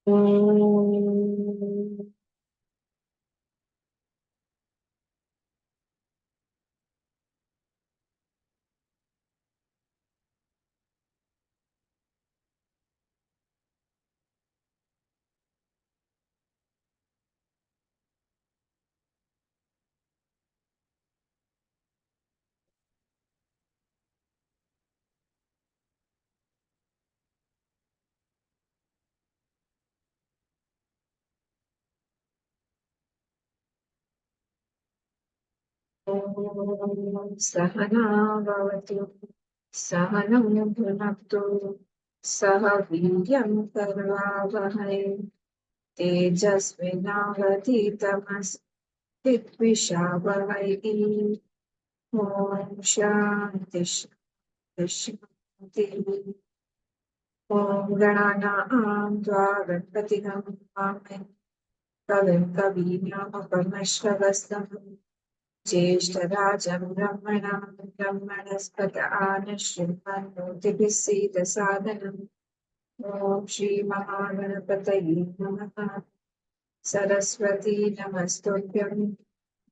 ॐ सहना भवतु सहनौ भुनक्तु सह वीर्यं करवावहै तेजस्विनावधीतमस्तु विद्विषावहै। ॐ शान्ति शान्ति शान्तिः। ॐ गणानां त्वा गणपतिगं हवामहे कविं कवीनामुपमश्रवस्तमं ज्येष्ठराजं ब्रह्मणां ब्रह्मणस्पत आनश्रीमन्मूर्तिभिः सीदसादनम्। ॐ श्रीमहागणपतये नमः। सरस्वती नमस्तुभ्यं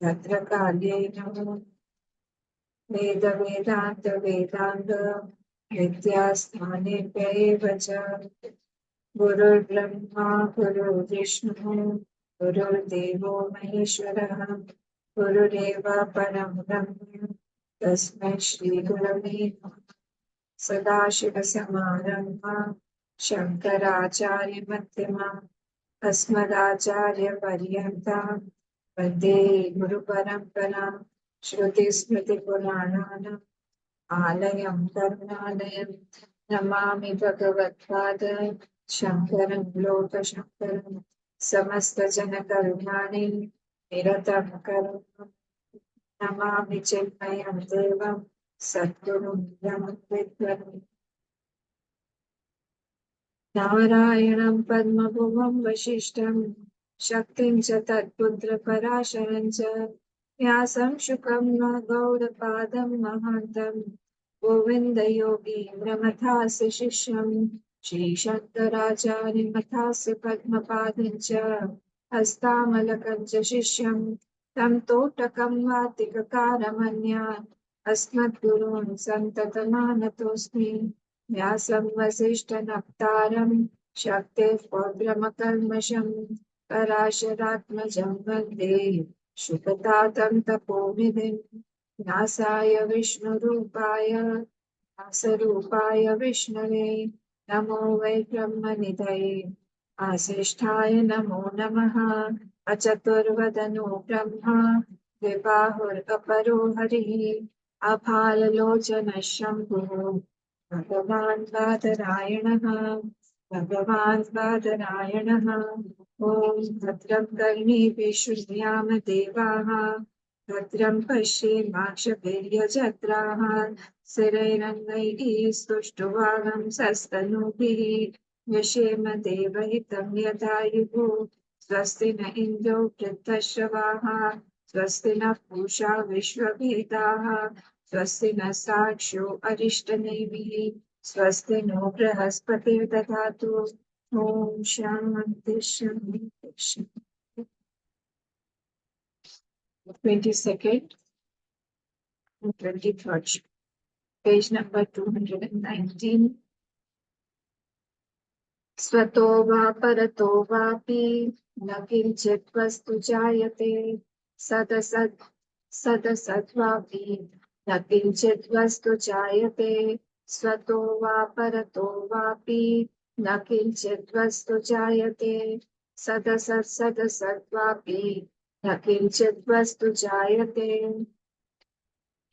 भद्रकाल्यै नमो। वेदान्त विद्यास्थानेभ्य एव च गुरुर्ब्रह्मा गुरुर्विष्णुः गुरुर्देवो महेश्वरः गुरुरेव परं ब्रह्म तस्मै श्रीगुरवे नमः। सदाशिवसमारम्भां शङ्कराचार्यमध्यमाम् अस्मदाचार्यपर्यन्तां वन्दे गुरुपरम्परां। श्रुतिस्मृतिपुराणानाम् आलयं करुणालयं नमामि भगवत्पाद शङ्करं लोकशङ्करं समस्तजनकल्याणे निरतं करुणं नमामि चिन्मयं देवं सद्गुरुं ब्रह्मविद्वं नारायणं पद्मभुवं वसिष्ठं शक्तिं च तत्पुत्रपराशरं च व्यासं शुकं गौडपादं महान्तं गोविन्दयोगीन्द्रमथास्य शिष्यं श्रीशङ्कराचार्यमथास्य पद्मपादं च हस्तामलकं च शिष्यं तं तोटकं वातिककारमन्यान् अस्मद्गुरून् सन्ततमानतोऽस्मि। व्यासं वसिष्ठनप्तारं शक्तेः पौत्रमकल्मषं पराशरात्मजं वन्दे शुकतातं तपोनिधिं। व्यासाय विष्णुरूपाय व्यासरूपाय विष्णवे नमो वै ब्रह्मनिधये आसिष्ठाय नमो नमः। अचतुर्वदनो ब्रह्मा द्विबाहुरपरो हरिः अभाललोचनः शम्भुः भगवान् बादरायणः भगवान् बादरायणः। ॐ भद्रं कर्णेभिः शृणुयाम देवाः भद्रं पश्येमाक्षभिर्यजत्राः स्थिरैरङ्गैः स्तुष्टुवागंसस्तनूभिः व्यशेम देवहितं यदायुः। स्वस्ति न इन्द्रो वृद्धश्रवाः स्वस्ति नः पूषा विश्ववेदाः स्वस्ति नः साक्ष्यो अरिष्टनेमिः स्वस्ति नो बृहस्पतिर्दधातु। ॐ शान्ति शान्ति शान्ति। 22nd and 23rd, page number 219. स्वतो वा परतो वापि न किञ्चित् वस्तु जायते सदसद्वापि न किञ्चित् वस्तु जायते। स्वतो वा परतो वापि न किञ्चित् वस्तु जायते सदसद्वापि न किञ्चित् वस्तु जायते।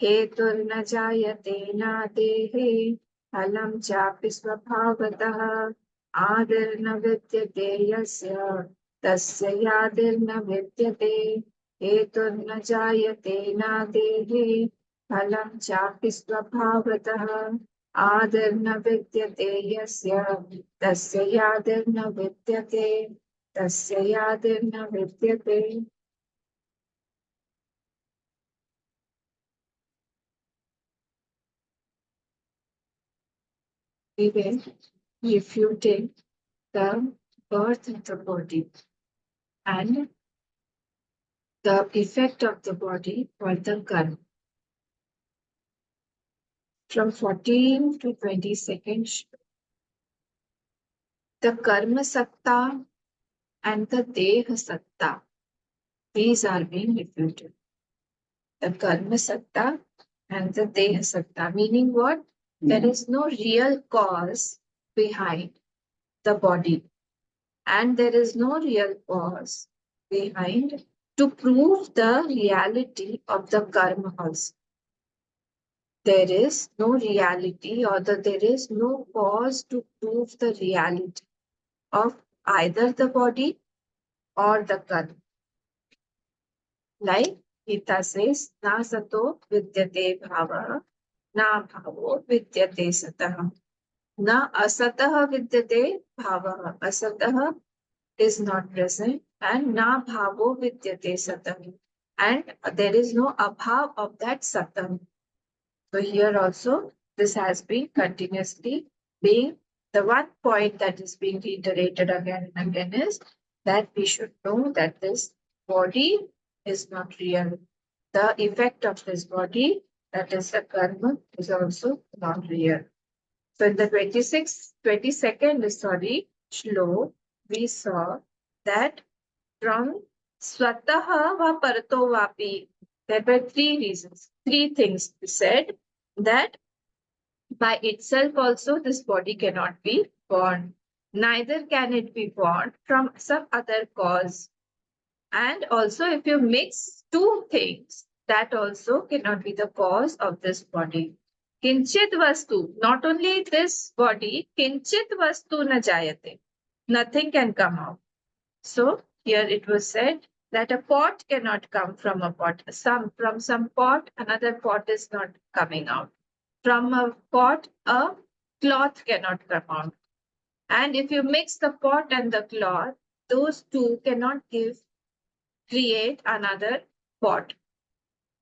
हेतुर्न जायते नादेः फलं चापि स्वभावतः आदिर्न विद्यते यस्य तस्य यादिर्न विद्यते। हेतुर्न जायते नादेः फलं चापि स्वभावतः आदिर्न विद्यते यस्य तस्य यादिर्न विद्यते तस्य यादिर्न विद्यते। We will refuting the birth of the body and the effect of the body or the karma. From 14 to 22nd, the karma satta and the deha satta, these are being refuted. The karma satta and the deha satta, meaning what? There is no real cause behind the body, and there is no real cause behind to prove the reality of the karma also. There is no reality or there is no cause to prove the reality of either the body or the karma. Like Gita says, na sato vidyate bhava, na bhavo vidyate satah. Na asatah vidyate bhava. Asatah is not present and na bhavo vidyate satah. And there is no abhav of that satah. So here also, this has been continuously being the one point that is being reiterated again and again is that we should know that this body is not real. The effect of this body, that is the karma, is also not real. So in the 22nd Shlok, we saw that from swataha va parato vapi, there were three reasons, three things we said that by itself also this body cannot be born. Neither can it be born from some other cause. And also if you mix two things, that also cannot be the cause of this body. Kinchit vastu, not only this body, kinchit vastu na jayate. Nothing can come out. So here it was said that a pot cannot come from a pot. From some pot, another pot is not coming out. From a pot, a cloth cannot come out. And if you mix the pot and the cloth, those two cannot create another pot.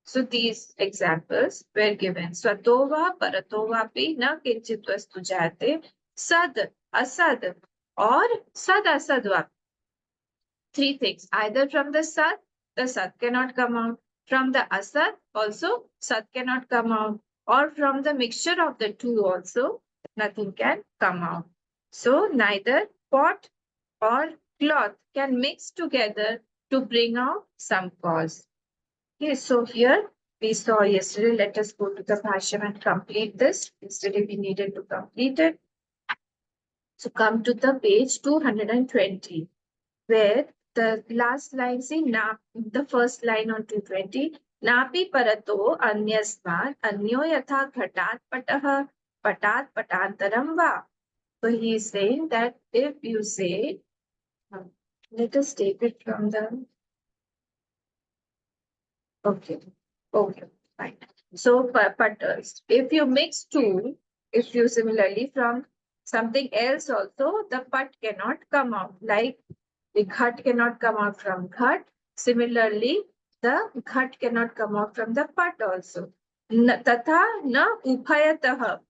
So these examples were given. Svatova, paratovapi, na kinchit vastu jayate, sad, asad, or sad asadva. Three things. Either from the sat cannot come out. From the asat, also sat cannot come out. Or from the mixture of the two also, nothing can come out. So neither pot or cloth can mix together to bring out some cause. Okay, so here we saw yesterday. Let us go to the Bhashyam and complete this. Yesterday we needed to complete it. So come to the page 220, where the last line, see, the first line on 220, napi parato anyasmat anyo yatha ghatat patah patat patantaram va. So he is saying that if you say, let us take it from the, okay, fine. So, if you mix two, if you similarly from something else also, the pat cannot come out. Like the ghat cannot come out from ghat. Similarly, the ghat cannot come out from the pat also. Tatha na ubhayatah.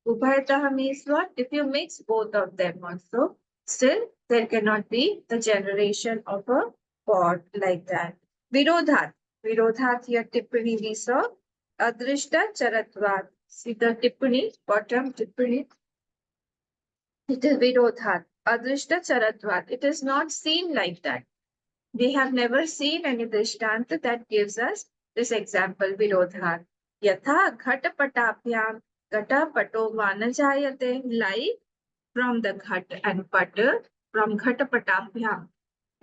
Ubhayatah means what? If you mix both of them also, still there cannot be the generation of a pot like that. Virodhat. Virodhat here tippani we saw. Adrishta charatvat. See the tippani, bottom tippani. It is virodhat. Adrishta charatvat. It is not seen like that. We have never seen any drishtanta that gives us this example, virodhat. Yatha ghatapatapyam gatapato vanajayate, like from the ghat and pat, from ghatapatapyam.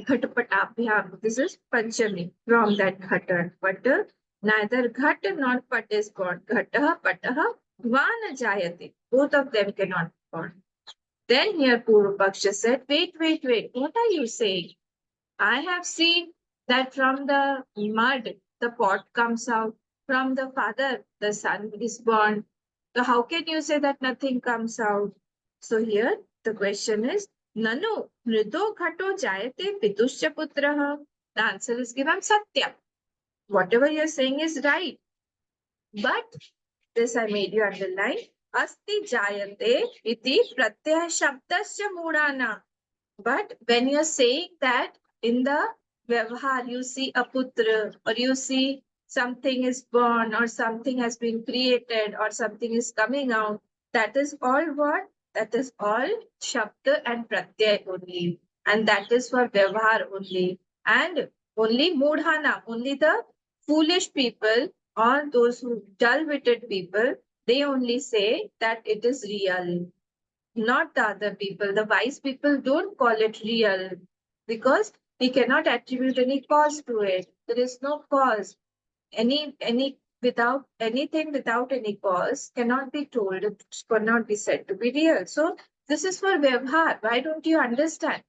Ghatapatapyam, this is Panchami, from that ghat and pat, neither ghat nor pat is born. Ghatah, patah, vanajayate. Both of them cannot be born. Then here Purva Paksha said, wait, what are you saying? I have seen that from the mud, the pot comes out. From the father, the son is born. So how can you say that nothing comes out? So here the question is, Nanu, mrido ghato jayate pituscha putraha. The answer is given Satya. Whatever you're saying is right. But this I made you underline. Asti jayate iti pratyaya shabdasya mudana. But when you're saying that in the Vyavhar, you see a putra, or you see something is born, or something has been created, or something is coming out, that is all what? That is all Shabda and Pratyay only. And that is for Vyavhar only. And only Mudhana, only the foolish people or those who dull-witted people, they only say that it is real, not the other people. The wise people don't call it real because we cannot attribute any cause to it. There is no cause. Any without anything without any cause cannot be told, it cannot be said to be real. So this is for Vyavhar. Why don't you understand?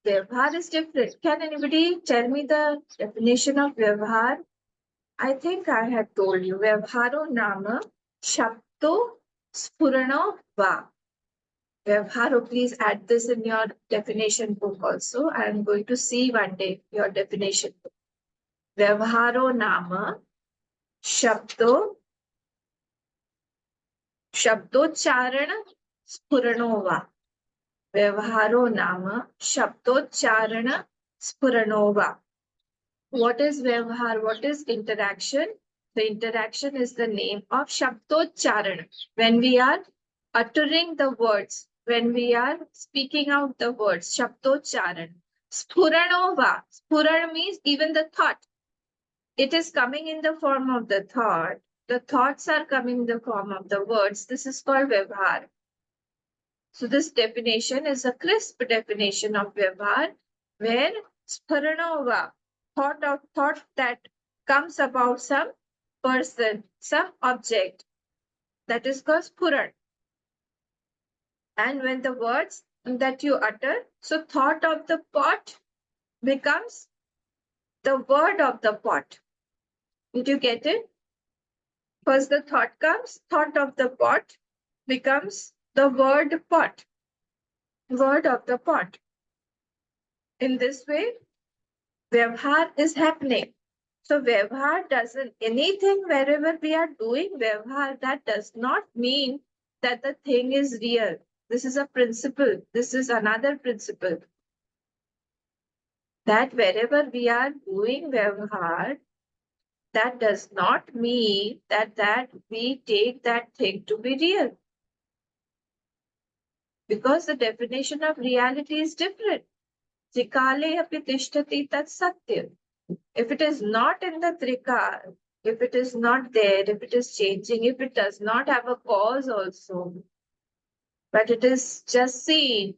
Vyavhar is different. Can anybody tell me the definition of Vyavhar? I think I had told you. Vyavharo nama shabdo spurano va. Vyavharo, please add this in your definition book also. I am going to see one day your definition book. Vyavharo nama shabdo shabdocharan spurano va. Vyavharo nama shabdocharan spurano va. What is Vyavhar? What is interaction? The interaction is the name of Shabdoccharan. When we are uttering the words, when we are speaking out the words, Shabdoccharan. Spuranova. Spuran means even the thought. It is coming in the form of the thought. The thoughts are coming in the form of the words. This is called Vyavhar. So this definition is a crisp definition of Vyavhar, where Sparanova, thought that comes about some person, some object, that is called Spuran. And when the words that you utter, so thought of the pot becomes the word of the pot. Did you get it? First the thought comes, thought of the pot becomes the word pot, word of the pot. In this way, Vyavhar is happening. So Vyavhar doesn't, anything wherever we are doing Vyavhar, that does not mean that the thing is real. This is a principle. This is another principle. That wherever we are doing Vyavhar, that does not mean that we take that thing to be real. Because the definition of reality is different. Trikale api tishtati tat satyam. If it is not in the trikal, if it is not there, if it is changing, if it does not have a cause also, but it is just seen,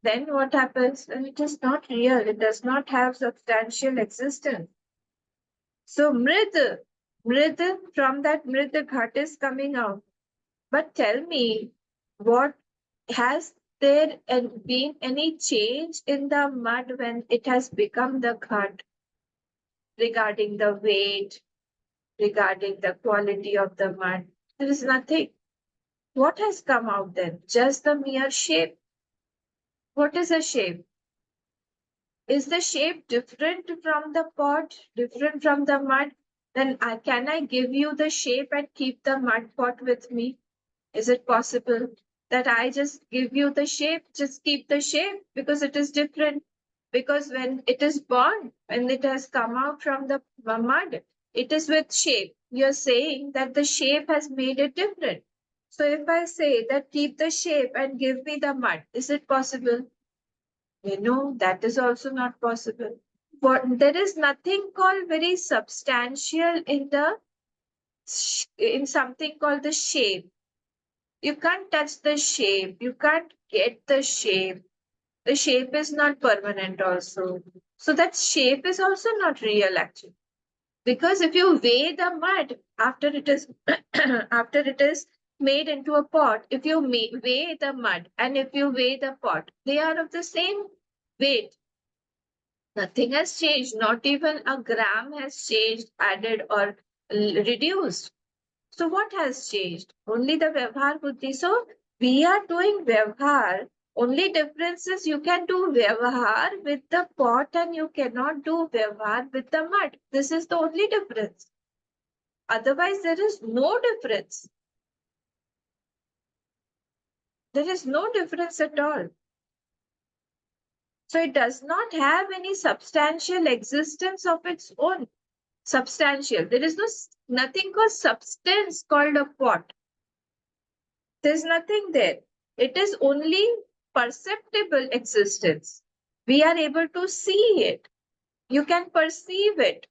then what happens? Then it is not real. It does not have substantial existence. So mrid, from that mrid, the ghat is coming out. But tell me, what has there been any change in the mud when it has become the ghat regarding the weight, regarding the quality of the mud? There is nothing. What has come out then? Just the mere shape. What is a shape? Is the shape different from the pot, different from the mud? Then can I give you the shape and keep the mud pot with me? Is it possible that I just give you the shape, just keep the shape because it is different? Because when it is born, when it has come out from the mud, it is with shape. You're saying that the shape has made it different. So if I say that keep the shape and give me the mud, is it possible? That is also not possible. There is nothing called very substantial in something called the shape. You can't touch the shape. You can't get the shape. The shape is not permanent also. So that shape is also not real actually. Because if you weigh the mud after it is after it is made into a pot, if you weigh the mud and if you weigh the pot, they are of the same weight. Nothing has changed. Not even a gram has changed, added or reduced. So what has changed? Only the Vyavhar Buddhi. So we are doing Vyavhar. Only difference is you can do Vyavhar with the pot and you cannot do Vyavhar with the mud. This is the only difference. Otherwise, there is no difference. There is no difference at all. So it does not have any substantial existence of its own. Substantial. There is nothing called substance called a pot. There's nothing there. It is only perceptible existence. We are able to see it. You can perceive it,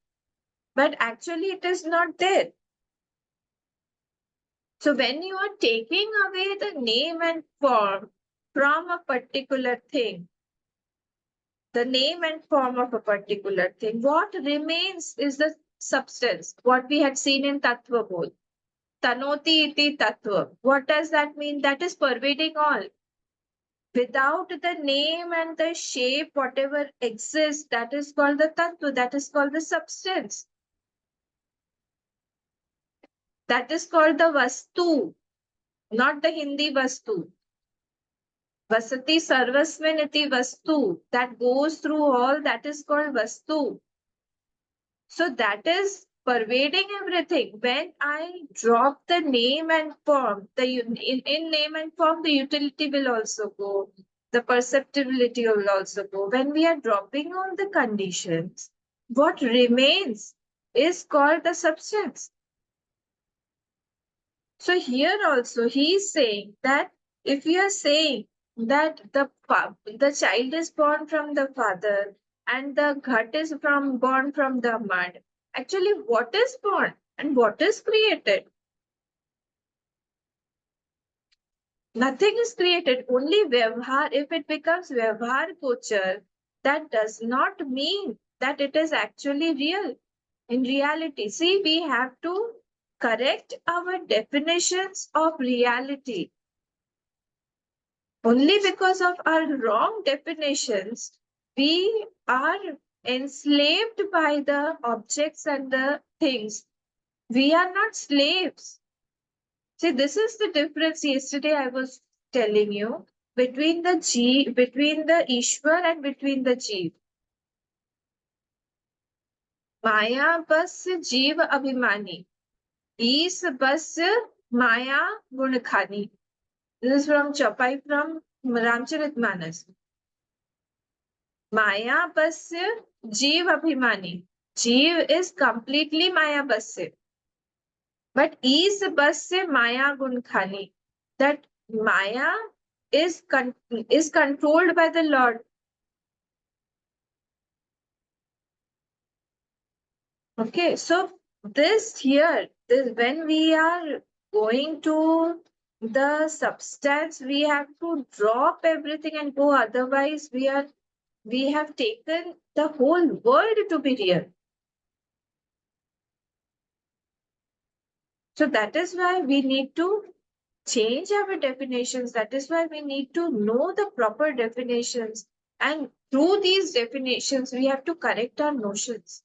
but actually it is not there. So when you are taking away the name and form from a particular thing, the name and form of a particular thing, what remains is the substance, what we had seen in Tattva Bodh. Tanoti iti tattva. What does that mean? That is pervading all. Without the name and the shape, whatever exists, that is called the tattva, that is called the substance. That is called the vastu, not the Hindi vastu. Vasati sarvasmin iti vastu. That goes through all, that is called vastu. So that is pervading everything. When I drop the name and form, in name and form, the utility will also go. The perceptibility will also go. When we are dropping all the conditions, what remains is called the substance. So here also he is saying that if we are saying that the child is born from the father and the ghat is born from the mud, actually what is born and what is created? Nothing is created, only vyavhar. If it becomes vyavhar gochar, that does not mean that it is actually real. In reality, see, we have to correct our definitions of reality. Only because of our wrong definitions, we are enslaved by the objects and the things. We are not slaves. See, this is the difference. Yesterday I was telling you between between the Ishwar and between the Jeev. Maya bas Jeev abhimani. Is bas Maya gunkhani. This is from Chapai from Ramcharitmanas. Maya basya Jeev abhimani. Jeev is completely Maya basya. But is basya Maya gunkhani. That Maya is controlled by the Lord. Okay, so when we are going to the substance, we have to drop everything and go. Otherwise, we have taken the whole world to be real. So that is why we need to change our definitions. That is why we need to know the proper definitions. And through these definitions, we have to correct our notions.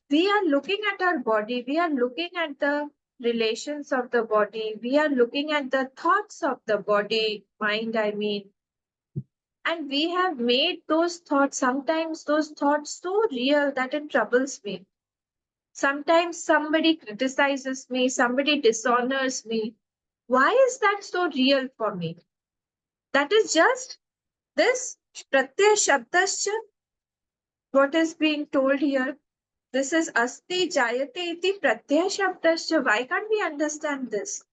We are looking at our body. We are looking at the relations of the body. We are looking at the thoughts of the body, mind, I mean. And we have made those thoughts, sometimes those thoughts so real that it troubles me. Sometimes somebody criticizes me, somebody dishonors me. Why is that so real for me? That is just this pratyaya shabdasya, what is being told here. This is asti jayate iti pratyaya shabdasya. Why can't we understand this?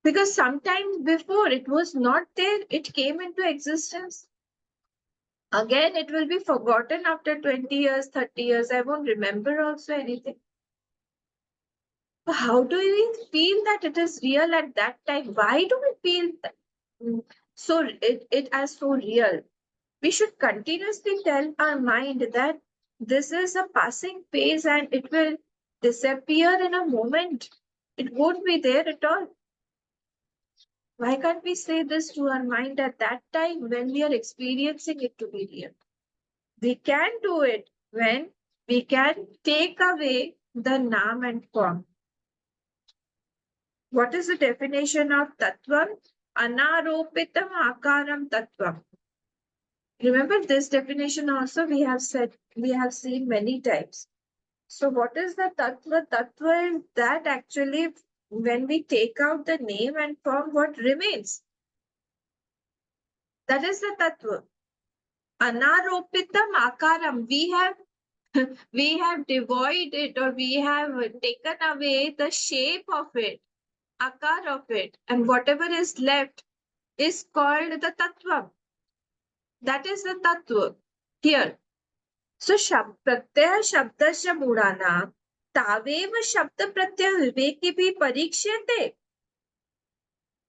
Because sometime before it was not there, it came into existence. Again, it will be forgotten after 20 years, 30 years. I won't remember also anything. How do we feel that it is real at that time? Why do we feel that, it as so real? We should continuously tell our mind that this is a passing phase and it will disappear in a moment. It won't be there at all. Why can't we say this to our mind at that time when we are experiencing it to be real? We can do it when we can take away the naam and form. What is the definition of tattvam? Anaropitam akaram tattvam. Remember this definition also we have seen many times. So what is the tattva? Tattva is that actually when we take out the name and form, what remains? That is the tattva. Anaropitam akaram. We have devoid it, or we have taken away the shape of it, akar of it, and whatever is left is called the tattva. That is the tattva here. So pratyaya shabdasya mudana tavev shabda pratyaya viveki bhi parikshate.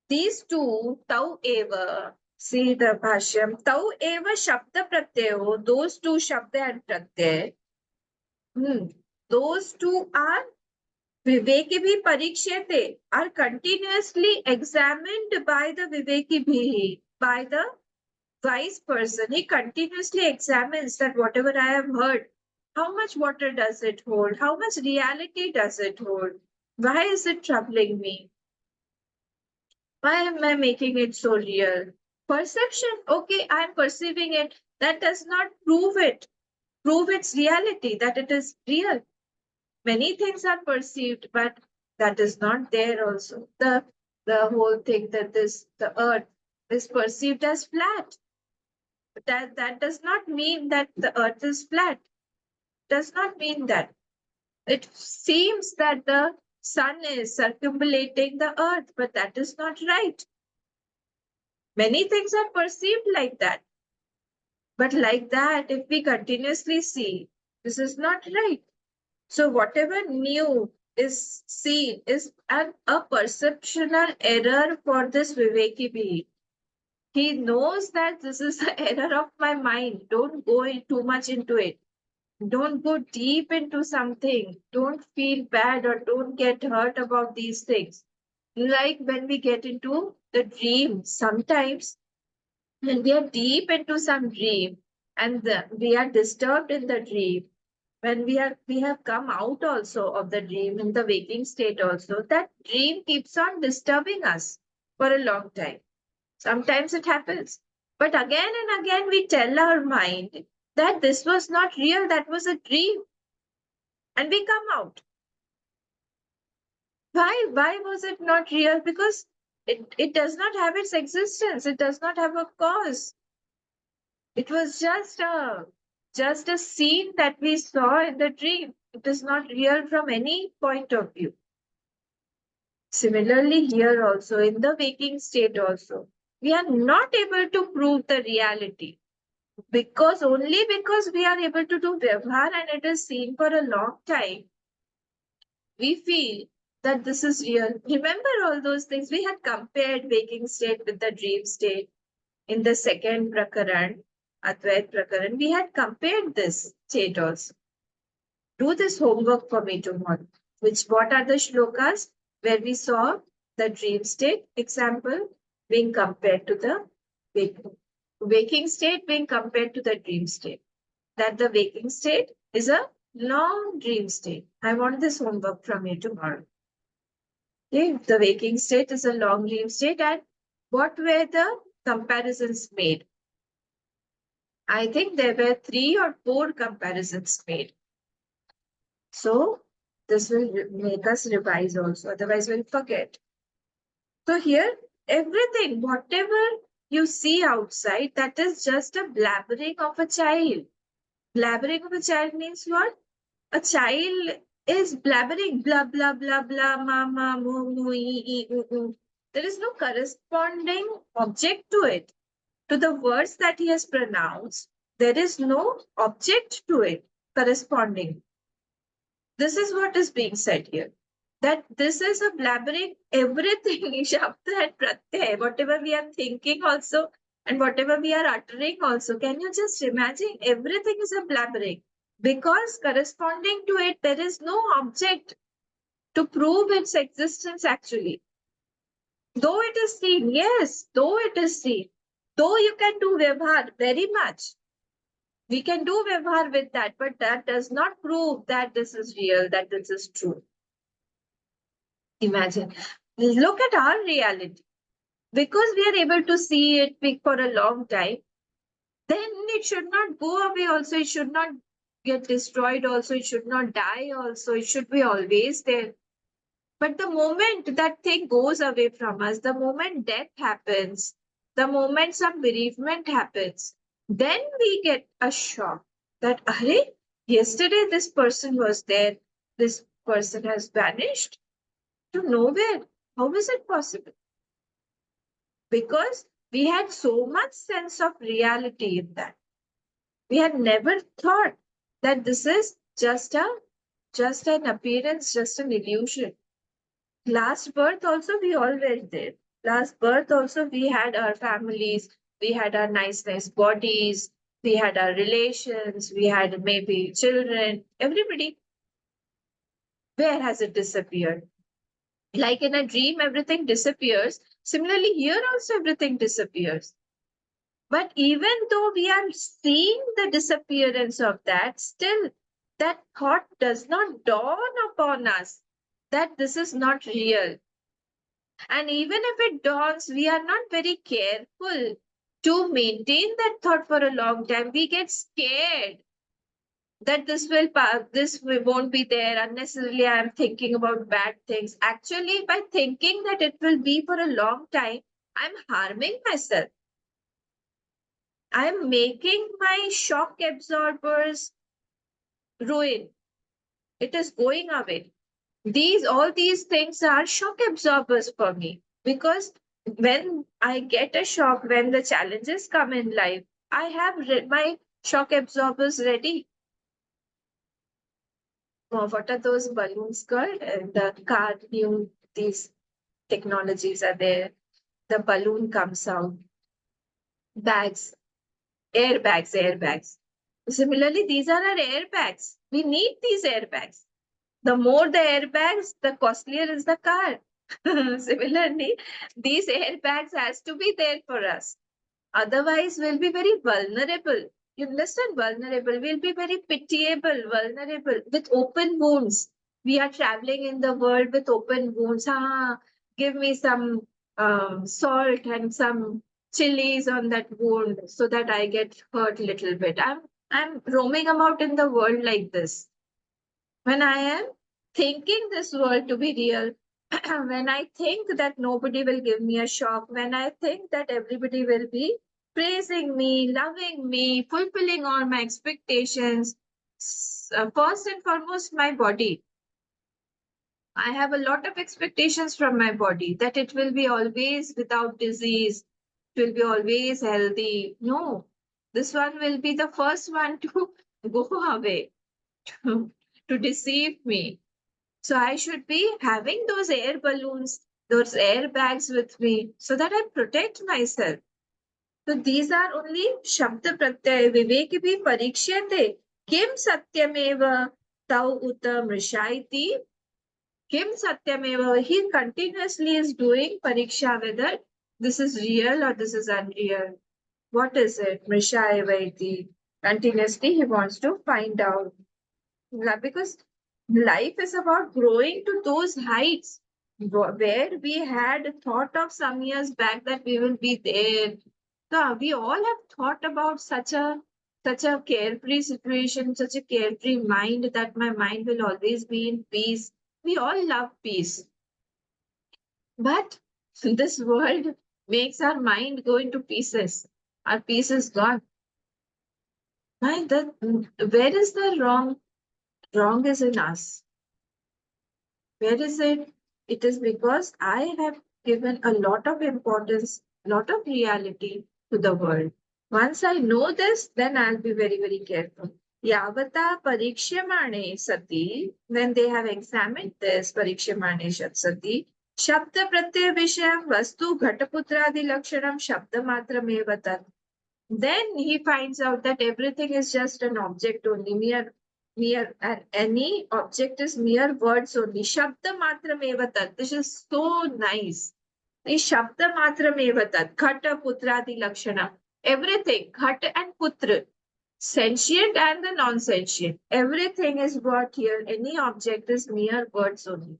These two, tau eva, see the bhashyam, tau eva shabda pratyayo, those two shabda and pratyay, those two are viveki bhi parikshate, are continuously examined by the viveki bhi, by the wise person. He continuously examines that whatever I have heard, how much water does it hold? How much reality does it hold? Why is it troubling me? Why am I making it so real? Perception, okay, I am perceiving it. That does not prove its reality, that it is real. Many things are perceived, but that is not there also. The whole thing that the earth is perceived as flat. That does not mean that the earth is flat. Does not mean that. It seems that the sun is circumambulating the earth, but that is not right. Many things are perceived like that. But like that, if we continuously see, this is not right. So whatever new is seen is a perceptual error for this Viveki being. He knows that this is the error of my mind. Don't go too much into it. Don't go deep into something. Don't feel bad or don't get hurt about these things. Like when we get into the dream, sometimes when we are deep into some dream and we are disturbed in the dream, when we have come out also of the dream in the waking state also, that dream keeps on disturbing us for a long time. Sometimes it happens. But again and again we tell our mind that this was not real, that was a dream. And we come out. Why was it not real? Because it does not have its existence. It does not have a cause. It was just a scene that we saw in the dream. It is not real from any point of view. Similarly, here also, in the waking state also, we are not able to prove the reality. Only because we are able to do vyavhar and it is seen for a long time, we feel that this is real. Remember all those things. We had compared waking state with the dream state in the second Prakaran, Advait Prakaran. We had compared this state also. Do this homework for me tomorrow. What are the shlokas where we saw the dream state example being compared to the waking state being compared to the dream state. That the waking state is a long dream state. I want this homework from you tomorrow. Okay, the waking state is a long dream state, and what were the comparisons made? I think there were 3 or 4 comparisons made. So this will make us revise also, otherwise we'll forget. So here, everything, whatever you see outside, that is just a blabbering of a child. Blabbering of a child means what? A child is blabbering, blah, blah, blah, blah, mama, moo, moo, ee, ee. There is no corresponding object to it. To the words that he has pronounced, there is no object to it corresponding. This is what is being said here. That this is a blabbering, everything, Shabda and Pratyay, whatever we are thinking also, and whatever we are uttering also. Can you just imagine? Everything is a blabbering. Because corresponding to it, there is no object to prove its existence actually. Though it is seen, yes, though it is seen, though you can do vyavhar very much. We can do vyavhar with that, but that does not prove that this is real, that this is true. Imagine. Look at our reality. Because we are able to see it for a long time, then it should not go away also. It should not get destroyed also. It should not die also. It should be always there. But the moment that thing goes away from us, the moment death happens, The moment some bereavement happens, then we get a shock that, Arey, yesterday this person was there, this person has vanished to nowhere. How is it possible? Because we had so much sense of reality in that. We had never thought that this is just an appearance, just an illusion. Last birth also we all were there. Last birth also we had our families, we had our nice bodies, we had our relations, we had maybe children, everybody. Where has it disappeared? Like in a dream, everything disappears. Similarly, here also everything disappears. But even though we are seeing the disappearance of that, still that thought does not dawn upon us that this is not real. And even if it dawns, we are not very careful to maintain that thought for a long time. We get scared that this won't be there. Unnecessarily, I am thinking about bad things. Actually, by thinking that it will be for a long time, I'm harming myself. I'm making my shock absorbers ruin. It is going away. All these things are shock absorbers for me, because when I get a shock, when the challenges come in life, I have my shock absorbers ready. What are those balloons called? The car, new, these technologies are there. The balloon comes out. Bags, airbags. Similarly, these are our airbags. We need these airbags. The more the airbags, the costlier is the car. Similarly, these airbags has to be there for us. Otherwise, we'll be very vulnerable. You understand? Vulnerable. We'll be very pitiable, vulnerable, with open wounds. We are traveling in the world with open wounds. Give me some salt and some chilies on that wound so that I get hurt a little bit. I'm roaming about in the world like this. When I am thinking this world to be real, when I think that nobody will give me a shock, when I think that everybody will be praising me, loving me, fulfilling all my expectations, first and foremost, my body. I have a lot of expectations from my body that it will be always without disease, it will be always healthy. No, this one will be the first one to go away, to deceive me. So I should be having those air balloons, those airbags with me so that I protect myself. So these are only Shabda Pratyaya Vivek bhi Parikshyate. Kim Satyameva Tau Uta Mrishaiti. Kim Satyameva. He continuously is doing Pariksha whether this is real or this is unreal. What is it? Mrishaiti. Continuously he wants to find out. Because life is about growing to those heights where we had thought of some years back that we will be there. So we all have thought about such a carefree situation, such a carefree mind that my mind will always be in peace. We all love peace. But this world makes our mind go into pieces. Our peace is gone. Where is the wrong? Wrong is in us. Where is it? It is because I have given a lot of importance, lot of reality to the world. Once I know this, then I'll be very, very careful. Yavata parikshyamane sati, when they have examined this parikshyamane sati, shabda pratyaya vishayam vastu ghataputradi lakshanam shabda matrameva tat. Then he finds out that everything is just an object only, and any object is mere words only. Shabda matram eva tat. This is so nice. Shabda matram eva tat. Ghata putradi lakshana. Everything, Ghata and Putra, sentient and the non-sentient. Everything is what here. Any object is mere words only.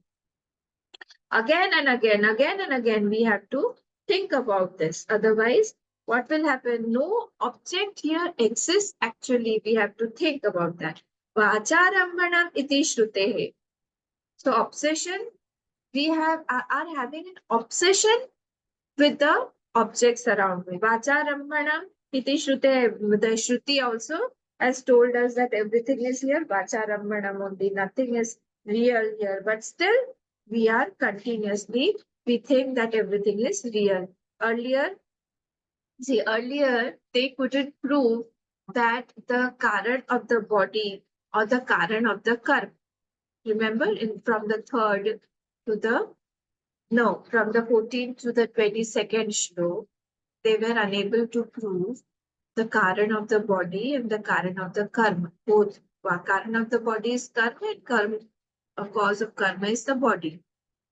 Again and again, we have to think about this. Otherwise, what will happen? No object here exists. Actually, we have to think about that. Vacharambanam iti shrutehe. So obsession, we are having an obsession with the objects around me. Vacharammanam iti shrute. The Shruti also has told us that everything is here. Vacharammanam only. Nothing is real here. But still, we are continuously, we think that everything is real. Earlier they couldn't prove that the Karan of the body or the Karan of the Karma. Remember, from the third to the no, from the 14th to the 22nd Shlok, they were unable to prove the Karan of the body and the Karan of the Karma. Both Karan of the body is Karma and Karma, a cause of Karma is the body.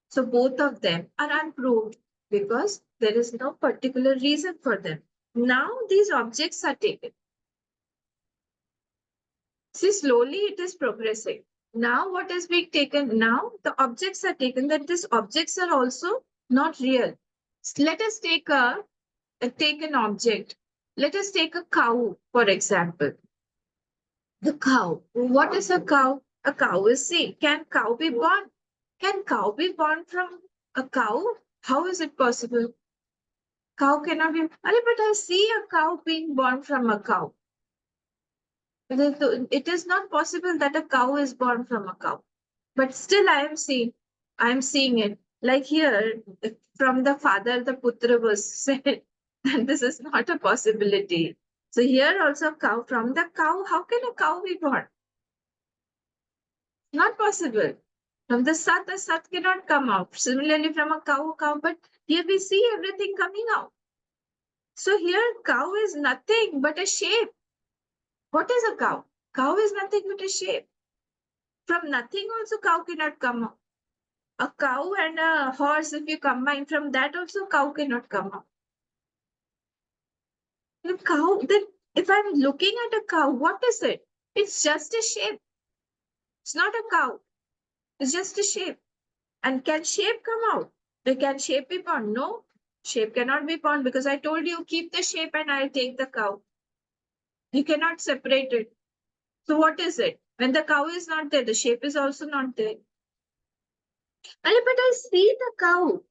So both of them are unproved because there is no particular reason for them. Now these objects are taken. See, slowly it is progressing. Now what is being taken? Now the objects are taken, that these objects are also not real. Let us take an object. Let us take a cow, for example. The cow. What is a cow? A cow is seen. Can cow be born? Can cow be born from a cow? How is it possible? Cow cannot be. But I see a cow being born from a cow. It is not possible that a cow is born from a cow. But still I am seeing it. Like here, from the father, the putra was said, and this is not a possibility. So here also cow, from the cow, how can a cow be born? Not possible. From the sat cannot come out. Similarly, from a cow, but here we see everything coming out. So here cow is nothing but a shape. What is a cow? Cow is nothing but a shape. From nothing also cow cannot come out. A cow and a horse, if you combine, from that also cow cannot come out. The cow, then if I'm looking at a cow, what is it? It's just a shape. It's not a cow. It's just a shape. And can shape come out? Can shape be born? No, shape cannot be born because I told you keep the shape and I'll take the cow. You cannot separate it. So what is it? When the cow is not there, the shape is also not there. But I see the cow.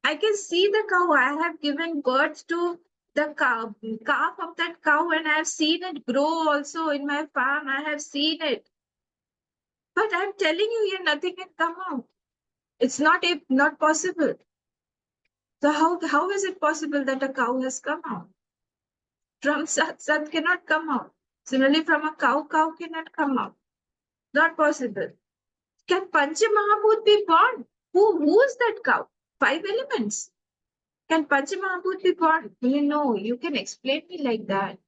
I can see the cow. I have given birth to the cow, calf of that cow, and I have seen it grow also in my farm. I have seen it. But I'm telling you here, nothing can come out. It's not possible. So how is it possible that a cow has come out? From Sat cannot come out. Similarly, from a cow cannot come out. Not possible. Can Pancha Mahabhut be born? Who is that cow? 5 elements. Can Pancha Mahabhut be born? You know, you can explain me like that.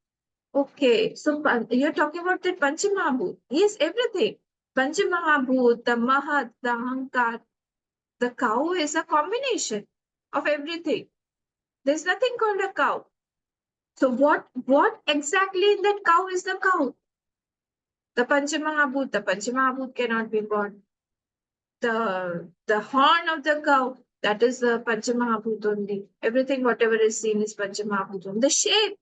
Okay, so you're talking about the Pancha Mahabhut. Yes, everything. Pancha Mahabhut, the Mahat, the Ahankar, the cow is a combination of everything. There's nothing called a cow. So what exactly in that cow is the cow? The Pancha Mahabhut. The Pancha Mahabhut cannot be born. The horn of the cow, that is the Pancha Mahabhut only. Everything, whatever is seen is Pancha Mahabhut only. The shape,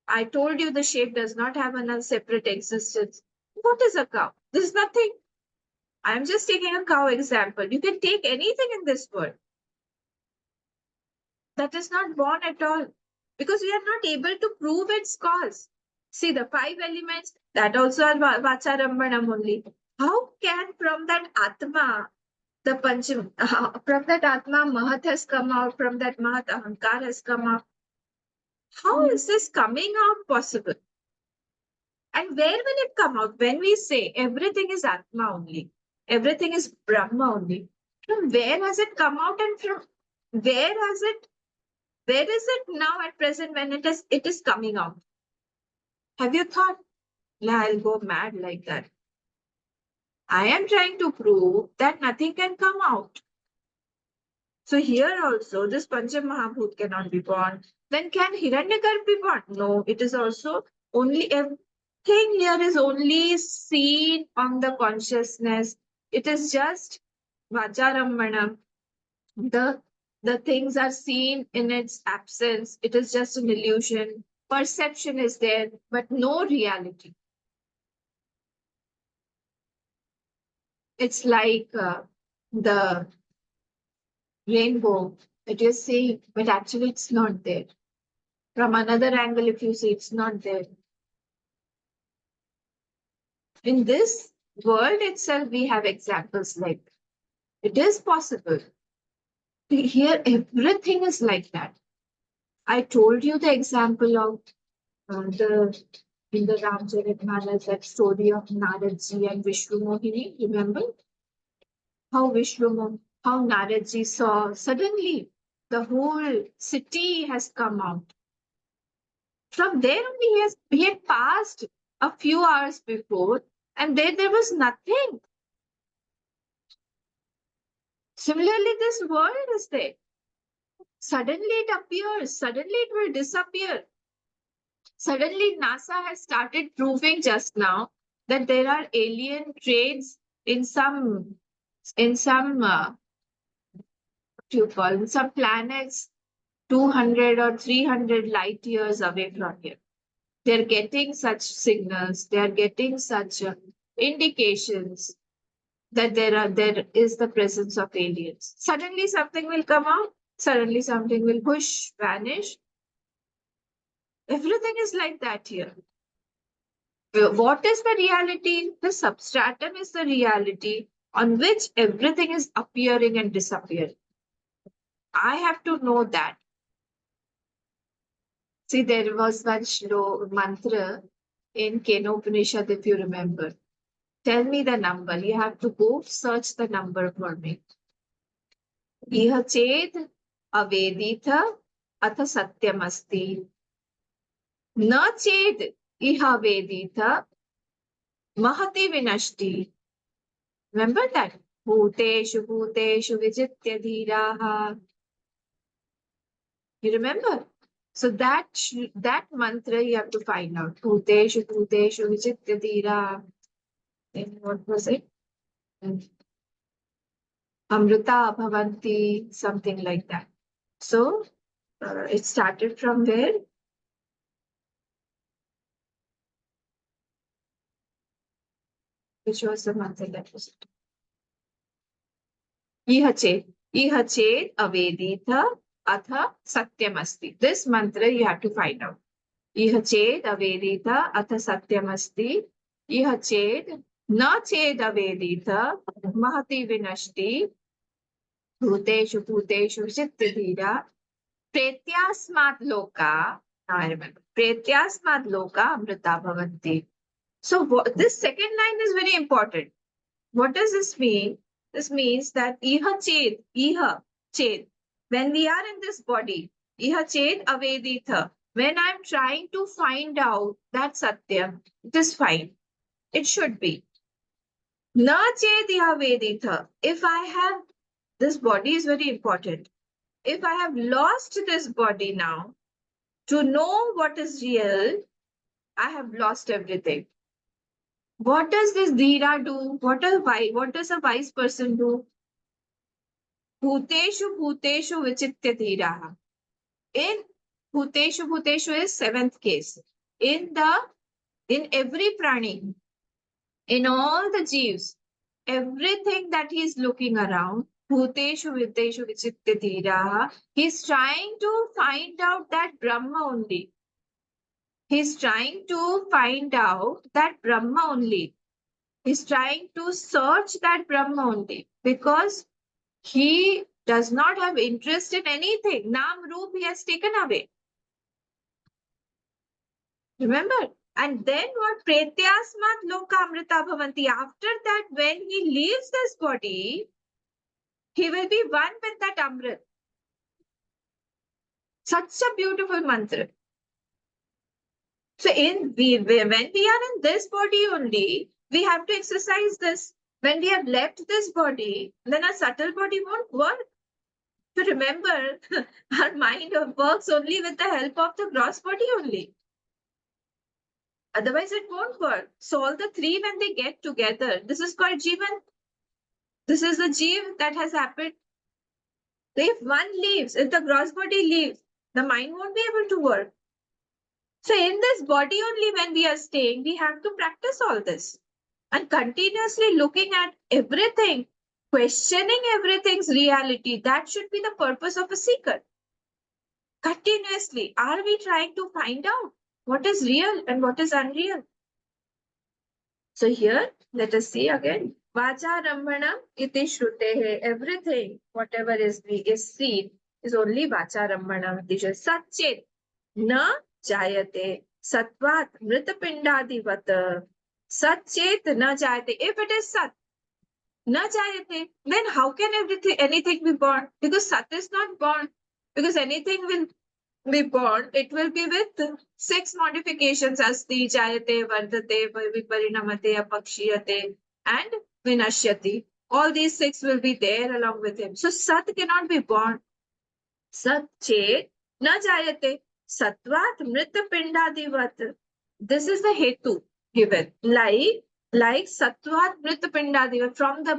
I told you the shape does not have a separate existence. What is a cow? This is nothing. I'm just taking a cow example. You can take anything in this world that is not born at all because we are not able to prove its cause. See, the 5 elements, that also are Vacharambanam only. How can from that Atma, the Pancham, from that Atma, Mahat has come out, from that Mahat, Ahankar has come out? How is this coming out possible? And where will it come out? When we say everything is Atma only, everything is Brahma only, from where has it come out and from where has it, where is it now at present when it is coming out? Have you thought, I'll go mad like that? I am trying to prove that nothing can come out. So here also, this Pancha Mahabhut cannot be born. Then can Hiranyagarbha be born? No, it is also only everything here is only seen on the consciousness. It is just Vacharammanam. The things are seen in its absence. It is just an illusion. Perception is there, but no reality. It's like the rainbow. It is saying, but actually it's not there. From another angle, if you see, it's not there. In this world itself, we have examples like it is possible. Here, everything is like that. I told you the example of the in the Ramcharitmanas, that story of Naradji and Vishnu Mohini. Remember how Naradji saw suddenly the whole city has come out. From there only he had passed a few hours before, and there was nothing. Similarly, this world is there. Suddenly it appears, suddenly it will disappear. Suddenly, NASA has started proving just now that there are alien trades in what do you call, in some planets 200 or 300 light years away from here. They're getting such signals, they're getting such indications that there is the presence of aliens. Suddenly something will come out, suddenly something will push, vanish. Everything is like that here. What is the reality? The substratum is the reality on which everything is appearing and disappearing. I have to know that. See, there was one mantra in Kenopanishad, if you remember. Tell me the number. You have to go search the number for me. Iha ched aveditha atha satyamasti. Na ched iha veditha mahati vinashti. Remember that? Bhuteshu bhuteshu vijitya dhiraha. You remember? So that mantra you have to find out. Bhuteshu bhuteshu vijitya dhiraha. Then what was it? Amrita bhavanti, something like that. So it started from where? Which was the mantra that was it? Iha ched aveditha atha satyamasti. This mantra you have to find out. Iha ched aveditha atha satyamasti. Iha ched na ched aveditha mahati vinashti. Bhuteshu bhuteshu chittadhira. Pretyasmat loka. Now I remember. Pretyasmat loka amrita bhavanti. So this second line is very important. What does this mean? This means that iha ched. When we are in this body, iha ched aveditha. When I'm trying to find out that satyam, it is fine. It should be. Na ched iha veditha. If I have, this body is very important. If I have lost this body now, to know what is real, I have lost everything. What does this dhira do? What does a wise person do? Bhuteshu vichitya dhiraha. In bhuteshu is seventh case. In every prani, in all the jeeves, everything that he is looking around, bhuteshu vichitya dhiraha, he's trying to find out that Brahma only. He's trying to find out that Brahma only. He's trying to search that Brahma only because he does not have interest in anything. Nam Roop he has taken away. Remember? And then what? Pretyasmat loka amrita bhavanti. After that, when he leaves this body, he will be one with that amrit. Such a beautiful mantra. So when we are in this body only, we have to exercise this. When we have left this body, then our subtle body won't work. To remember, our mind works only with the help of the gross body only. Otherwise, it won't work. So all the three, when they get together, this is called Jivan. This is the Jeev that has happened. If one leaves, if the gross body leaves, the mind won't be able to work. So in this body only when we are staying, we have to practice all this. And continuously looking at everything questioning everything's reality. That should be the purpose of a seeker. Continuously, are we trying to find out what is real and what is unreal? So here, let us see again. Vacha Rambhanam iti shrutehe. Everything, whatever is seen, is only Vacha Rambhanam iti shrutehe. Satchet na jayate satvat mritapindadivat. Satchet na jayate. If it is sat, na jayate, then how can anything be born? Because sat is not born. Because anything will be born, it will be with 6 modifications: asti, jayate, vardate, viparinamate, apakshiyate, and vinashyati. All these 6 will be there along with him. So sat cannot be born. Sat chet na jayate satvat mrita pindadivat. This is the hetu given. Like satvat mrita pindadivat. From the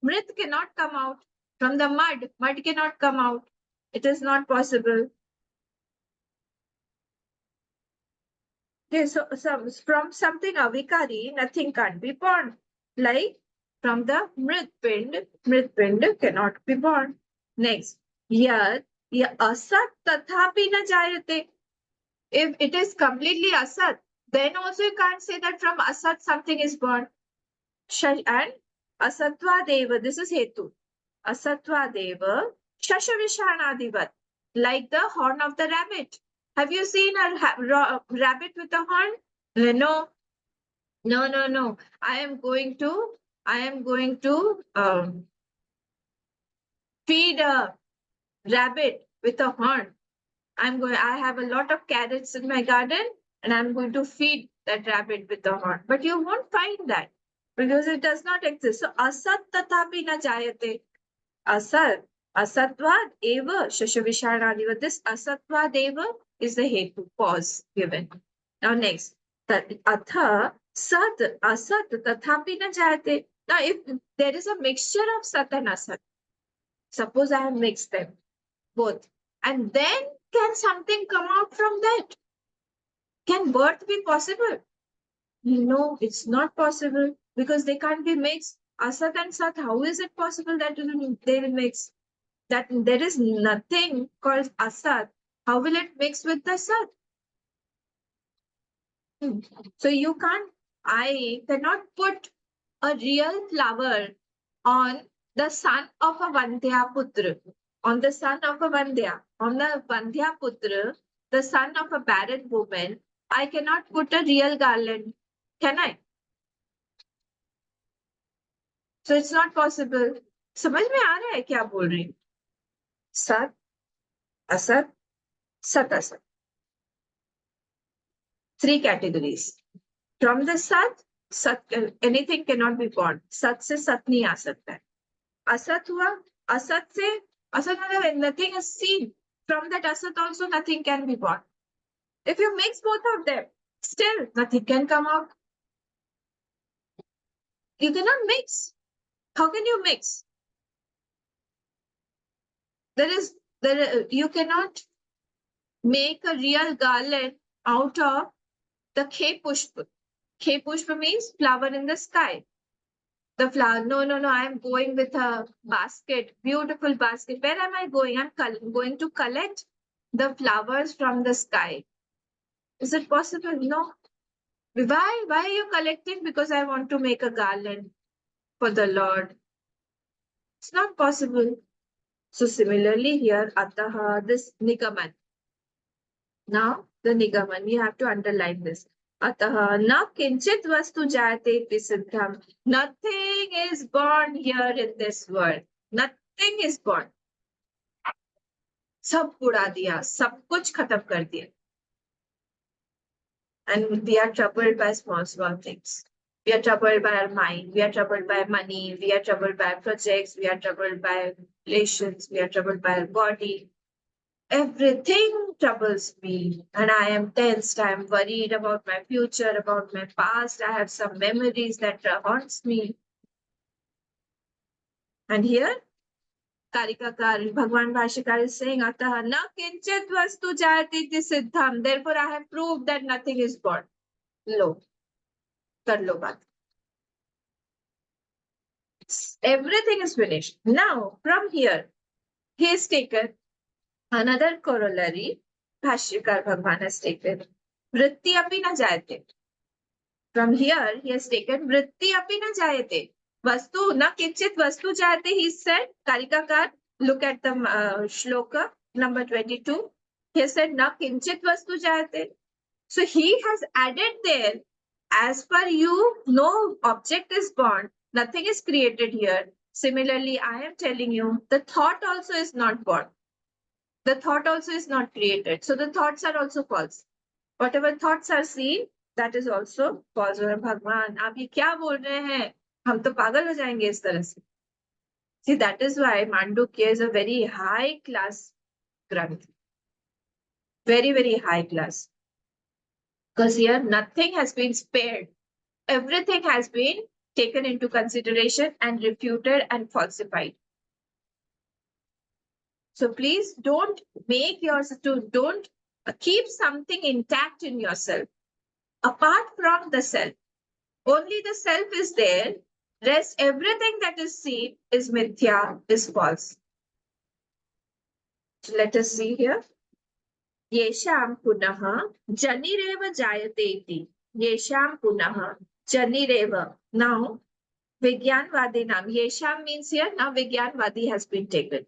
mrit cannot come out. From the mud cannot come out. It is not possible. Okay, so from something avikari, nothing can't be born. Like from the mritpind cannot be born. Next, yad ya asat tathapi na jayate. If it is completely asat, then also you can't say that from asat something is born. And asatva deva, this is hetu. Asatva deva shashavishanadivat, like the horn of the rabbit. Have you seen a rabbit with a horn? No, no. I am going to feed a rabbit with a horn. I have a lot of carrots in my garden and I'm going to feed that rabbit with a horn. But you won't find that because it does not exist. So asat tathapi na jayate. Asat. Asatvad eva shashavishanadiva. This asatvad eva is the hetu, pause given. Now next. Atha sat asat tathapi na jayate. Now if there is a mixture of sat and asat, suppose I have mixed them both, and then can something come out from that? Can birth be possible? No, it's not possible because they can't be mixed. Asat and sat, how is it possible that they will mix? That there is nothing called asat. How will it mix with the sat? So I cannot put a real flower on the son of a Vandya Putra. On the son of a Vandya. On the Vandya Putra, the son of a barren woman, I cannot put a real garland. Can I? So it's not possible. समझ में आ रहा है क्या बोल रही हूँ? सत असत सत असत. 3 categories. From the sat, anything cannot be born. Sat se sat nahi aa sakta hai. Asat hua, asat se, asat मतलब nothing is seen. From that asat also nothing can be born. If you mix both of them, still nothing can come out. You cannot mix. How can you mix? You cannot make a real garland out of the Khe Pushpa. Khe Pushpa means flower in the sky. The flower, no, I am going with a basket, beautiful basket. Where am I going? I'm going to collect the flowers from the sky. Is it possible? No. Why are you collecting? Because I want to make a garland for the Lord. It's not possible. So similarly here, Ataha, this Nigaman. Now the Nigaman, we have to underline this. Ataha na kinchit vastu jayate siddham. Nothing is born here in this world. Nothing is born. सब उड़ा दिया, सब कुछ खत्म कर दिया. And we are troubled by small things. We are troubled by our mind. We are troubled by money. We are troubled by projects. We are troubled by relations. We are troubled by our body. Everything troubles me. And I am tensed. I am worried about my future, about my past. I have some memories that haunts me. And here, Karikakar, Bhagwan Bhashikar is saying, Ataha na kinchit vastu jayati siddham. Therefore, I have proved that nothing is born. लो कर लो बात. Everything is finished. Now, from here, he has taken another corollary. Bhashyakar Bhagwan has taken vritti api na jayate. From here, he has taken vritti api na jayate. Vastu na kinchit vastu jayate, he said. Karikakar, look at the shloka number 22. He said na kinchit vastu jayate. So he has added there, as per you, no object is born, nothing is created here. Similarly, I am telling you, the thought also is not born. The thought also is not created. So the thoughts are also false. Whatever thoughts are seen, that is also false. भगवान आप ये क्या बोल रहे हैं, हम तो पागल हो जाएंगे इस तरह से. See, that is why Mandukya is a very high class granth. Very, very high class. Because here nothing has been spared. Everything has been taken into consideration and refuted and falsified. So please don't make yourself, don't keep something intact in yourself. Apart from the self, only the self is there. Rest, everything that is seen is mithya, is false. So let us see here. Yesham punaha janireva jayate iti. Yesham punaha janireva. Now, Vigyanvadi nam. Yesham means here, now Vigyanvadi has been taken.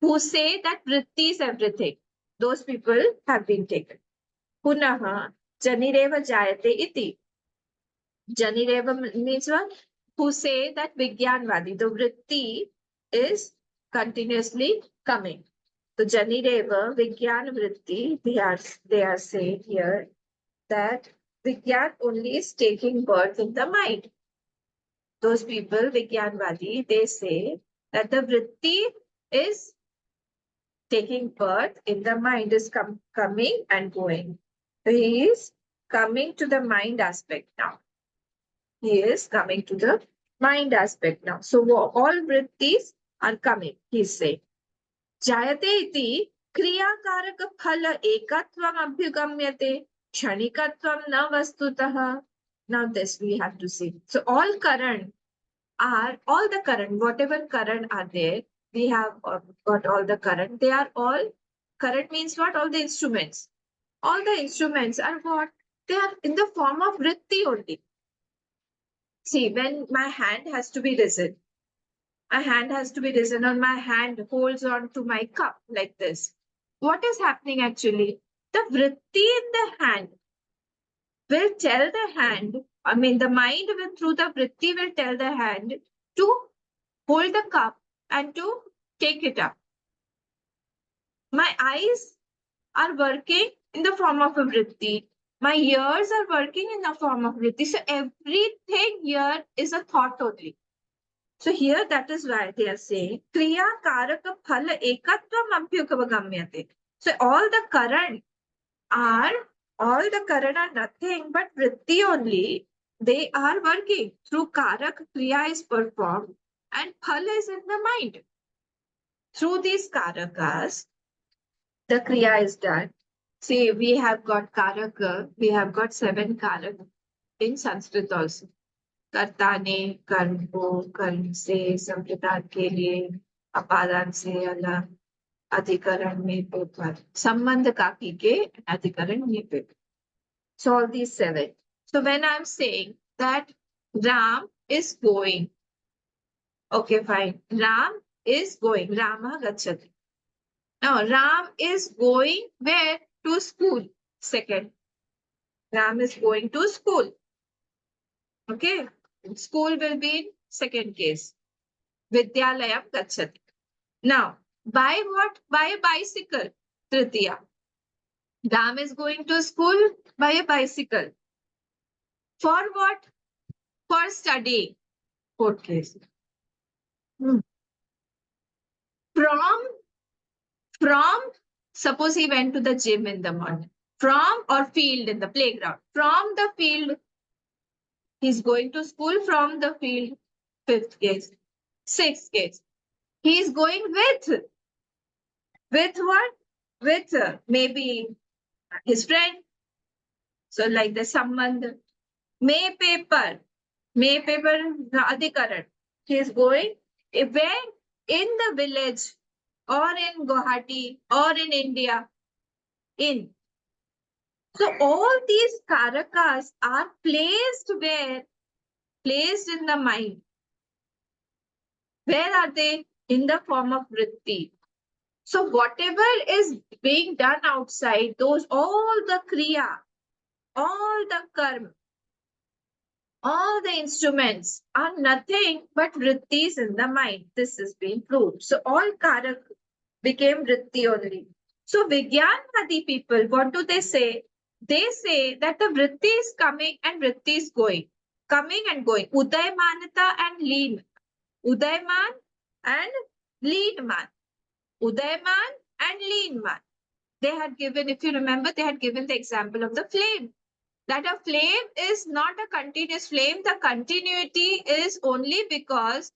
Who say that vritti is everything. Those people have been taken. Punaha janireva jayate iti. Janireva means what? Who say that Vigyanvadi, the vritti is continuously coming. So Janireva, Vigyan vritti, they are saying here that Vigyan only is taking birth in the mind. Those people, Vigyanvadi, they say that the vritti is taking birth in the mind, is coming and going. So he is coming to the mind aspect now. He is coming to the mind aspect now. So all vrittis are coming, he is saying. Jayate iti kriyakaraka phala ekatvam abhyugamyate kshanikatvam na vastutah. Now this we have to see. So all the current, whatever current are there, we have got all the current. They are all, current means what? All the instruments. All the instruments are what? They are in the form of vritti only. See, when my hand has to be risen, my hand has to be risen, or my hand holds on to my cup like this. What is happening actually? The vritti in the hand will tell the hand, the mind will, through the vritti, will tell the hand to hold the cup and to take it up. My eyes are working in the form of a vritti. My ears are working in the form of vritti. So everything here is a thought only. So here that is why they are saying Kriya Karaka Phala Ekatvam Abhyugamyate. So all the current are nothing but vritti only. They are working. Through Karak, Kriya is performed and Phala is in the mind. Through these Karakas, the Kriya is done. See, we have got Karaka, we have got 7 Karaka in Sanskrit also. कर्ता ने कर्म को कर्म से संप्रदान के लिए अपादान से अलग अधिकरण में पेपर संबंध काकी के अधिकरण में paper. So all these 7. So when I'm saying that Ram is going, okay, fine. Ram is going. Rama gachati. Now Ram is going where? To school. Second. Ram is going to school. Okay. School will be in second case. Vidyalayam gachati. Now, by what? By a bicycle. Tritiya. Ram is going to school by a bicycle. For what? For studying. Fourth case. From, suppose he went to the gym in the morning. From, or field, in the playground. From the field, he's going to school from the field. Fifth case. Sixth case. He is going with what? With maybe his friend. So like the sambandh. May paper, adhikaran. He is going where? In the village or in Guwahati or in India. In. So all these karakas are placed where? Placed in the mind. Where are they? In the form of vritti. So whatever is being done outside, those all the kriya, all the karma, all the instruments are nothing but vrittis in the mind. This is being proved. So all karak became vritti only. So Vijnanvadi people, what do they say? They say that the vritti is coming and vritti is going. Coming and going. Udaymanata and lean. Udayman and lean man. Udayman and lean man. They had given, if you remember, they had given the example of the flame. That a flame is not a continuous flame. The continuity is only because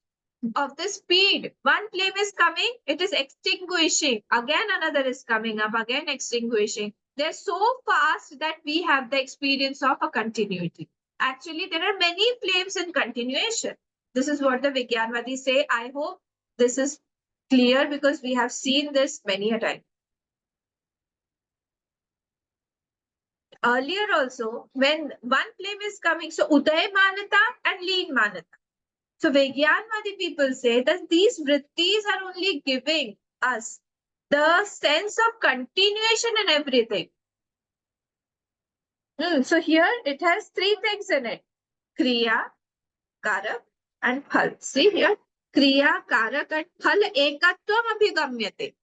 of the speed. One flame is coming, it is extinguishing. Again, another is coming up, again extinguishing. They're so fast that we have the experience of a continuity. Actually, there are many flames in continuation. This is what the Vijnanvadis say. I hope this is clear because we have seen this many a time. Earlier also, when one flame is coming, so Uday Manata and Leen Manata. So Vijnanvadi people say that these vrittis are only giving us the sense of continuation in everything. So here it has three things in it. Kriya, Karak and Phal. See here, Kriya, Karak and Phal ekatvam abhigamyate.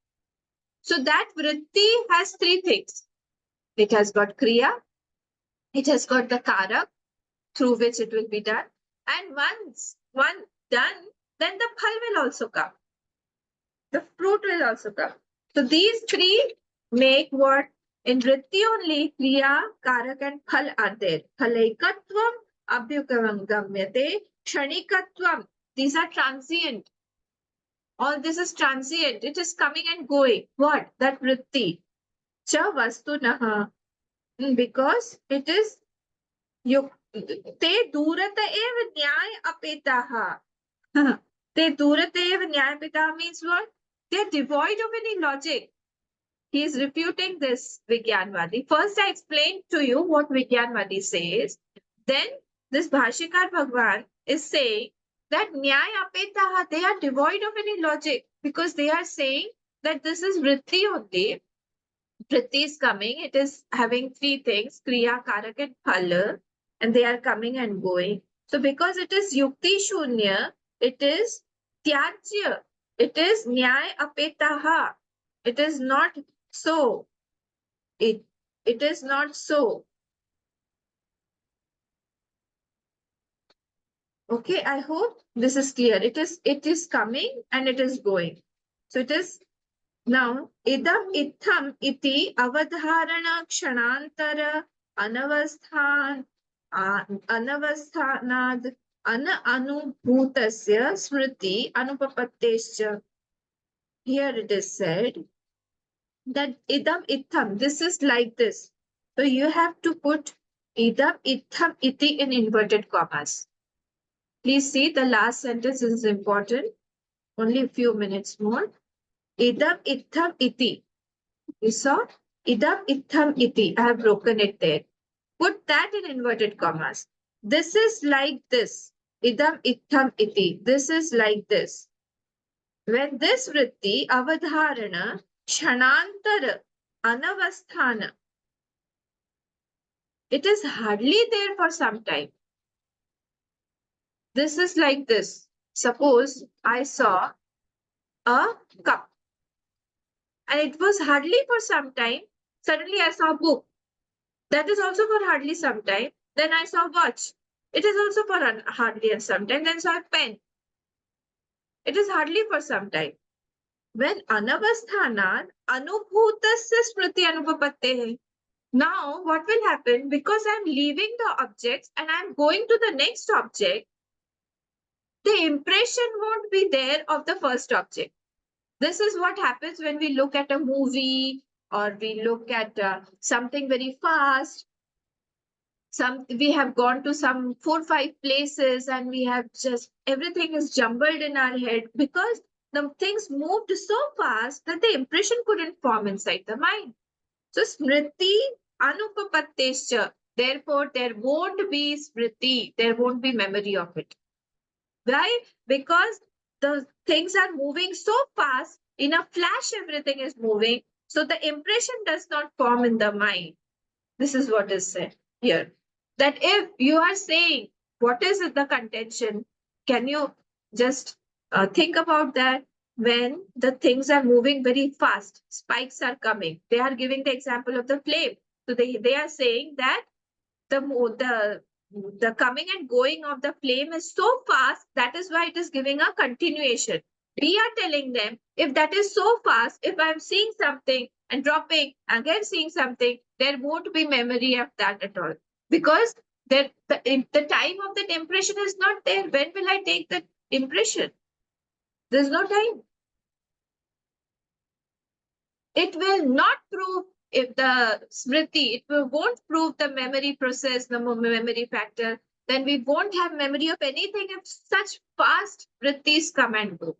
So that vritti has three things. It has got Kriya, it has got the Karak through which it will be done. And once one done, then the Phal will also come. The fruit will also come. So these three make what? In vritti only, kriya, karak and phal are there. Phalaikatvam, abhyukavam gamyate, kshanikatvam. These are transient. All this is transient. It is coming and going. What? That vritti. Cha vastunaha. Because it is te durata ev nyay apetaha. Te durata ev nyay apetaha means what? They are devoid of any logic. He is refuting this Vijnanvadi. First, I explained to you what Vijnanvadi says. Then, this Bhashikar Bhagwan is saying that Nyaya Apetaha, they are devoid of any logic because they are saying that this is Vritti only. Vritti is coming. It is having three things, Kriya, Karak and Phala, and they are coming and going. So, because it is Yukti Shunya, it is Tyajya. It is Nyaya Apetaha. It is not so. It is not so. Okay, I hope this is clear. It is coming and it is going. So it is now idam itham iti avadharana kshanantara anavasthan anavasthanad anubhutasya smriti anupapattescha. Here it is said that idam itham, this is like this. So you have to put idam itham iti in inverted commas. Please see the last sentence is important. Only a few minutes more. Idam itham iti. You saw? Idam itham iti. I have broken it there. Put that in inverted commas. This is like this. Idam itham iti. This is like this. When this vritti, avadharana, kshanantara, anavasthana, it is hardly there for some time. This is like this. Suppose I saw a cup and it was hardly for some time. Suddenly I saw a book. That is also for hardly some time. Then I saw a watch. It is also for hardly and some time. Then I saw a pen. It is hardly for some time. When anavasthanat anubhutasya smriti anupapatte. Now what will happen? Because I am leaving the objects and I am going to the next object, the impression won't be there of the first object. This is what happens when we look at a movie or we look at something very fast. We have gone to some 4-5 places and we have just everything is jumbled in our head because the things moved so fast that the impression couldn't form inside the mind. So smriti anupapattescha. Therefore, there won't be smriti, there won't be memory of it. Why? Because the things are moving so fast, in a flash, everything is moving. So the impression does not form in the mind. This is what is said here. That if you are saying, what is the contention? Can you just think about that? When the things are moving very fast, spikes are coming. They are giving the example of the flame. So they are saying that the coming and going of the flame is so fast, that is why it is giving a continuation. We are telling them, if that is so fast, if I'm seeing something and dropping, again seeing something, there won't be memory of that at all. Because the time of that impression is not there. When will I take that impression? There's no time. It will not prove if the smriti, won't prove the memory process, the memory factor, then we won't have memory of anything if such fast vrittis come and go.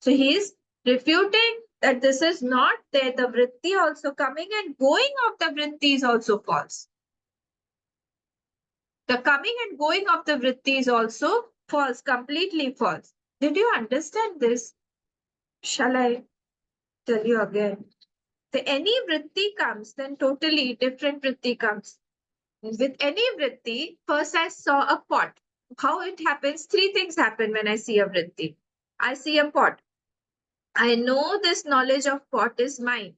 So he is refuting that this is not there. The vritti also coming and going of the vritti is also false. The coming and going of the vritti is also false, completely false. Did you understand this? Shall I tell you again? So any vritti comes, then totally different vritti comes. With any vritti, first I saw a pot. How it happens? Three things happen when I see a vritti. I see a pot. I know this knowledge of pot is mine.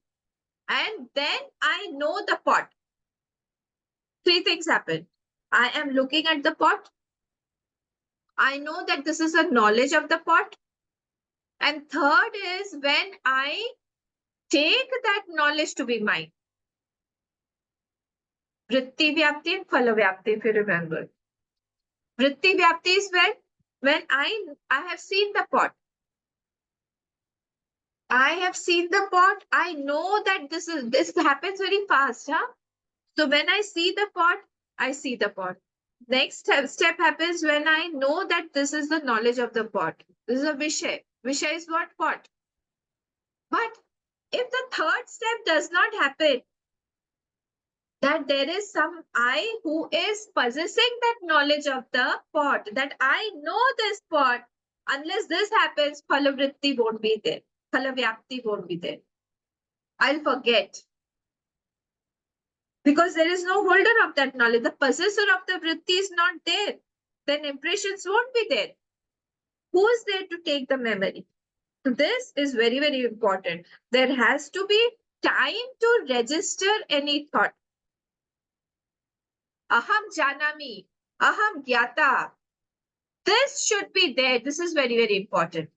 And then I know the pot. Three things happen. I am looking at the pot. I know that this is a knowledge of the pot. And third is when I take that knowledge to be mine. Vritti vyapti and phala vyapti, if you remember. Vritti vyapti is when I have seen the pot. I have seen the pot. I know that this happens very fast, huh? So when I see the pot, I see the pot. Next step happens when I know that this is the knowledge of the pot. This is a vishay. Vishay is what? Pot. But if the third step does not happen, that there is some I who is possessing that knowledge of the pot, that I know this pot, unless this happens, phalavritti won't be there. Phalavyapti won't be there. I'll forget. Because there is no holder of that knowledge. The possessor of the vritti is not there. Then impressions won't be there. Who is there to take the memory? So this is very, very important. There has to be time to register any thought. Aham janami, aham gyata. This should be there. This is very, very important.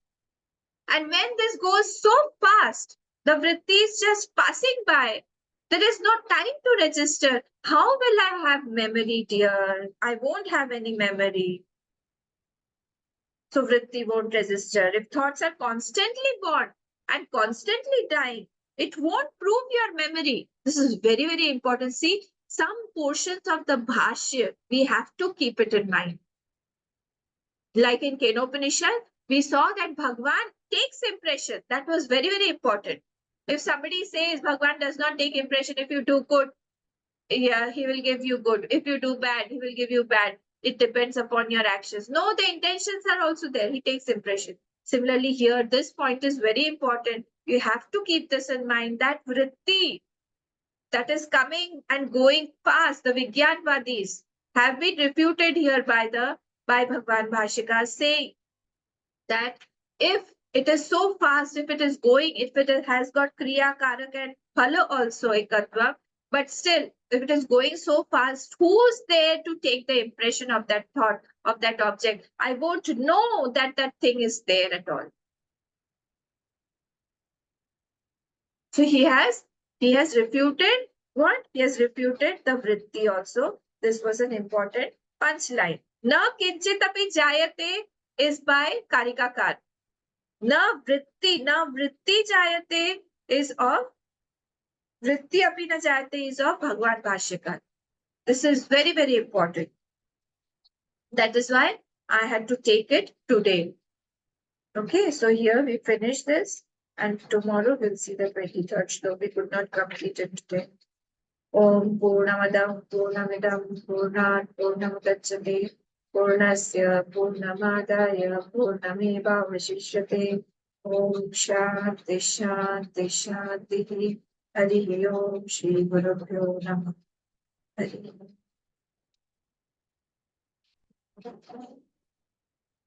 And when this goes so fast, the vritti is just passing by. There is no time to register. How will I have memory, dear? I won't have any memory. So vritti won't register. If thoughts are constantly born and constantly dying, it won't prove your memory. This is very, very important. See, some portions of the bhashya, we have to keep it in mind. Like in Kenopanishad, we saw that Bhagwan takes impression. That was very, very important. If somebody says Bhagwan does not take impression, if you do good, yeah, he will give you good. If you do bad, he will give you bad. It depends upon your actions. No, the intentions are also there. He takes impression. Similarly, here, this point is very important. You have to keep this in mind that vritti that is coming and going fast, the Vigyanvadis, have been refuted here by Bhagwan Bhashikar, saying that if it is so fast, if it is going, if it has got Kriya, Karak and Phala also, Ekatva, but still, if it is going so fast, who's there to take the impression of that thought, of that object? I won't know that that thing is there at all. So he has refuted what? He has refuted the vritti also. This was an important punchline. Na kinchit api jayate is by Karikakar. Na vritti jayate is of vritti api na jayate is of Bhagwan Bhashyakar. This is very, very important. That is why I had to take it today. Okay, so here we finish this, and tomorrow we'll see the 23rd shloka. We could not complete it today. Om Purnamadam Purnamidam Purnat Purnamudachyate Purnasya Purnamadaya Purnameva Vashishyate. Om Shanti Shanti Shanti. Hari Om Shri Gurubhyo Namah. Hari Om.